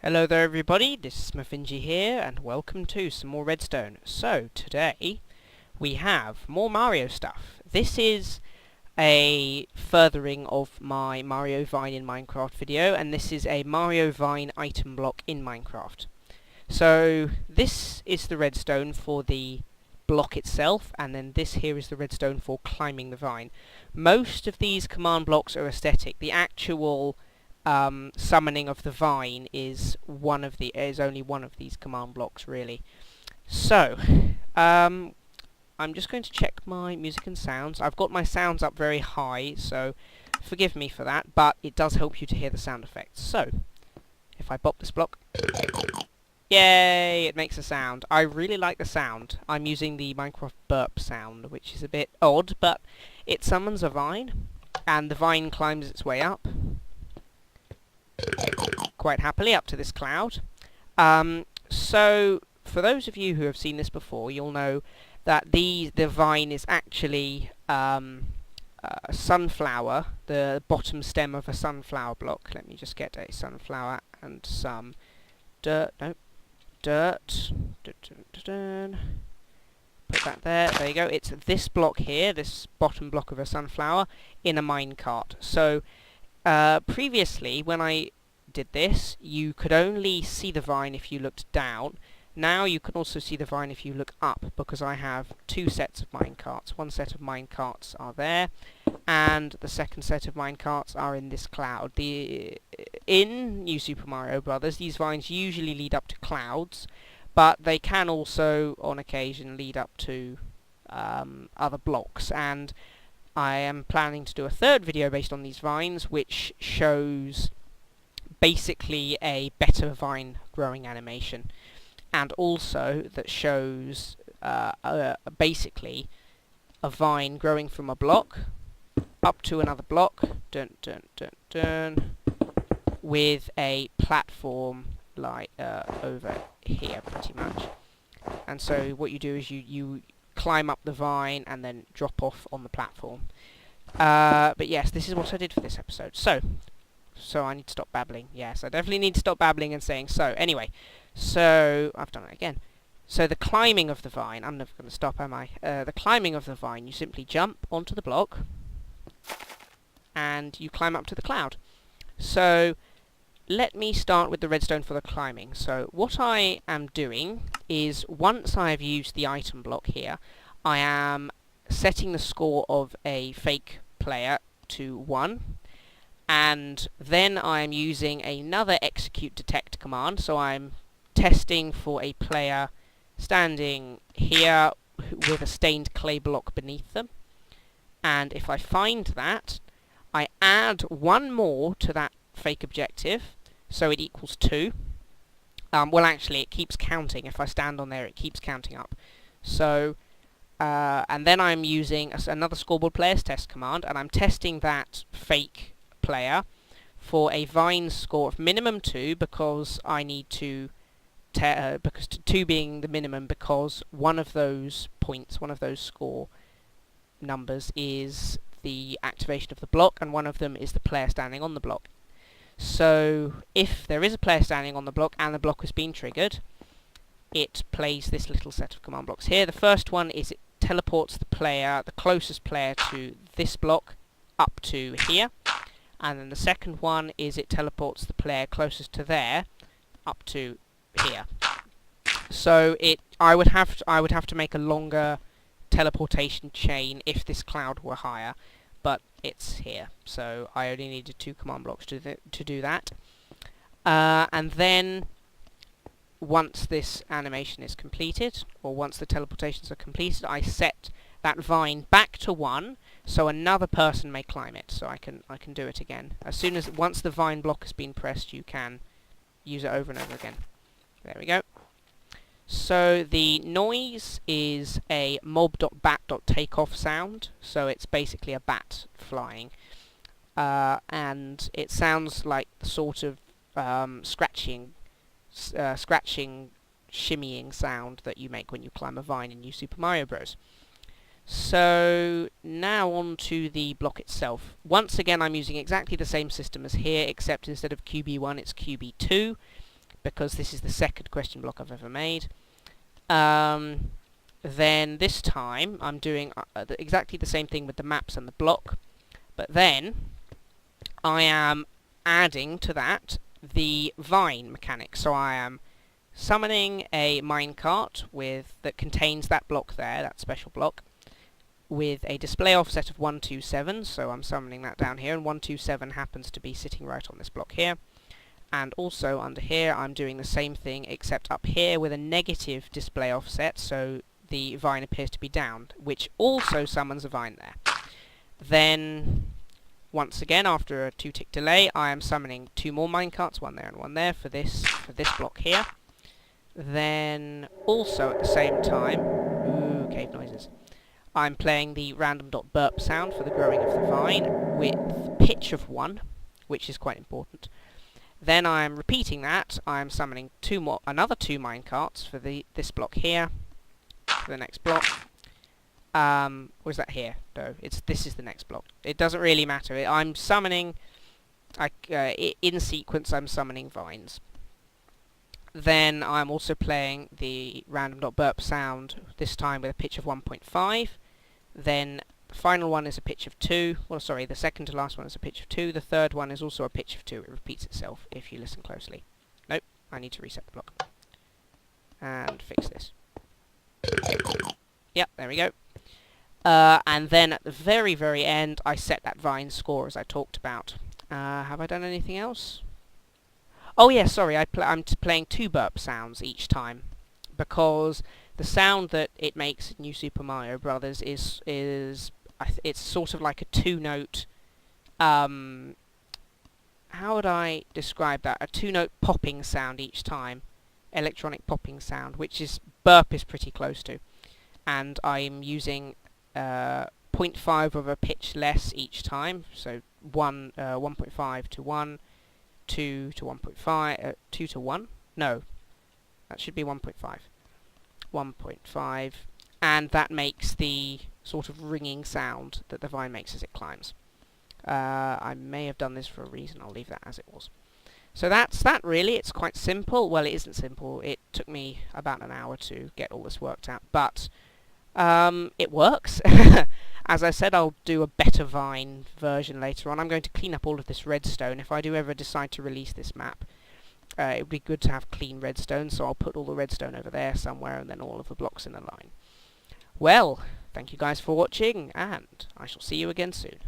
Hello there everybody, this is Smafinji here, and welcome to some more Redstone. So, today, we have more Mario stuff. This is a furthering of my Mario Vine in Minecraft video, and this is a Mario Vine item block in Minecraft. So, this is the redstone for the block itself, and then this here is the redstone for climbing the vine. Most of these command blocks are aesthetic. The actual summoning of the vine is only one of these command blocks, really. So, I'm just going to check my music and sounds. I've got my sounds up very high, so forgive me for that, but it does help you to hear the sound effects. So, if I pop this block, yay, it makes a sound. I really like the sound. I'm using the Minecraft burp sound, which is a bit odd, but it summons a vine, and the vine climbs its way up quite happily up to this cloud. So, for those of you who have seen this before, you'll know that the vine is actually a sunflower, the bottom stem of a sunflower block. Let me just get a sunflower and some dirt. Nope. Dirt. Put that there. There you go. It's this block here, this bottom block of a sunflower, in a minecart. So, previously, when I did this, you could only see the vine if you looked down. Now you can also see the vine if you look up, because I have two sets of minecarts. One set of minecarts are there, and the second set of minecarts are in this cloud. In New Super Mario Bros., these vines usually lead up to clouds, but they can also, on occasion, lead up to other blocks, and I am planning to do a third video based on these vines, which shows basically a better vine growing animation, and also that shows basically a vine growing from a block up to another block, with a platform like over here, pretty much. And so what you do is you climb up the vine and then drop off on the platform. But yes, this is what I did for this episode. So I need to stop babbling. Yes, I definitely need to stop babbling and saying so. Anyway, so I've done it again. So the climbing of the vine, I'm never going to stop, am I? The climbing of the vine, you simply jump onto the block and you climb up to the cloud. So let me start with the redstone for the climbing. So what I am doing is, once I have used the item block here, I am setting the score of a fake player to 1, and then I am using another execute detect command, so I'm testing for a player standing here with a stained clay block beneath them, and if I find that, I add one more to that fake objective, so it equals 2. Well, actually, it keeps counting. If I stand on there, it keeps counting up. So, and then I'm using another scoreboard players test command, and I'm testing that fake player for a vine score of minimum 2, because I need to, because 2 being the minimum, because one of those points, one of those score numbers is the activation of the block, and one of them is the player standing on the block. So if there is a player standing on the block and the block has been triggered, it plays this little set of command blocks here. The first one is it teleports the player, the closest player to this block, up to here, and then the second one is it teleports the player closest to there up to here. So I would have to make a longer teleportation chain if this cloud were higher, but it's here, so I only needed 2 command blocks to do that. And then once this animation is completed, or once the teleportations are completed, I set that vine back to 1, so another person may climb it. So I can do it again. Once the vine block has been pressed, you can use it over and over again. There we go. So the noise is a mob.bat.takeoff sound, so it's basically a bat flying, and it sounds like the sort of scratching, shimmying sound that you make when you climb a vine in New Super Mario Bros. So now on to the block itself. Once again, I'm using exactly the same system as here, except instead of QB1 it's QB2, because this is the second question block I've ever made. Then this time I'm doing exactly the same thing with the maps and the block, but then I am adding to that the vine mechanic. So I am summoning a minecart that contains that block there, that special block, with a display offset of 127, so I'm summoning that down here, and 127 happens to be sitting right on this block here. And also under here I'm doing the same thing, except up here with a negative display offset, so the vine appears to be down, which also summons a vine there. Then, once again, after a 2-tick delay, I am summoning 2 more minecarts, one there and one there, for this block here. Then, also at the same time, ooh, cave noises, I'm playing the random.burp sound for the growing of the vine with pitch of 1, which is quite important. Then I'm repeating that. I'm summoning another 2 minecarts for this block here, for the next block. Or is that here? No, this is the next block. It doesn't really matter. I'm summoning, in sequence, I'm summoning vines. Then I'm also playing the random.burp sound, this time with a pitch of 1.5. Then the final one is a pitch of 2. Well, sorry, the second to last one is a pitch of 2. The third one is also a pitch of 2. It repeats itself if you listen closely. Nope, I need to reset the block. And fix this. Yep, there we go. And then at the very, very end, I set that vine score as I talked about. Have I done anything else? Oh yeah, sorry, I'm playing 2 burp sounds each time, because the sound that it makes in New Super Mario Brothers is it's sort of like a 2-note, how would I describe that? A 2-note popping sound each time, electronic popping sound, which burp is pretty close to. And I'm using 0.5 of a pitch less each time, so 1.5 to 1, 2 to 1.5, 2 to 1? No, that should be 1.5. 1.5, and that makes the sort of ringing sound that the vine makes as it climbs. I may have done this for a reason. I'll leave that as it was. So that's that really. It's quite simple. Well, it isn't simple. It took me about an hour to get all this worked out, but it works. As I said, I'll do a better vine version later on. I'm going to clean up all of this redstone. If I do ever decide to release this map, it would be good to have clean redstone, so I'll put all the redstone over there somewhere and then all of the blocks in a line. Well, thank you guys for watching, and I shall see you again soon.